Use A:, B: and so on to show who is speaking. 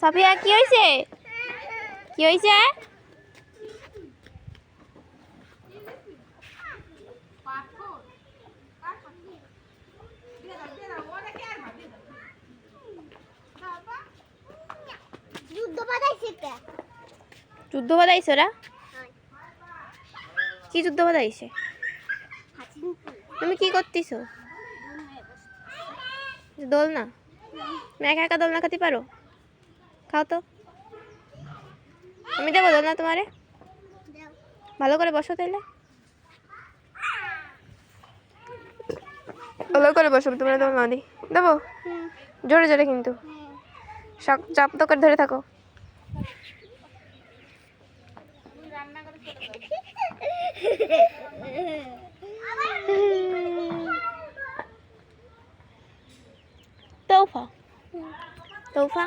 A: সাফিয়া কি হয়েছে? কি হয়েছে? যুদ্ধ বাধাইছে ওরা? কি যুদ্ধ বাধাইছে? তুমি কি করতেছো? দোল না? তুমি একা একা দোল না খেতে পারো? খাও তো। আমি দেবো দোল না তোমারে? ভালো করে বসো তাইলে। ভালো করে বসো, তোমরা দোল না দিই দেবো। জোরে জোরে কিন্তু চাপ তো করে ধরে থাকো। তোফা তোফা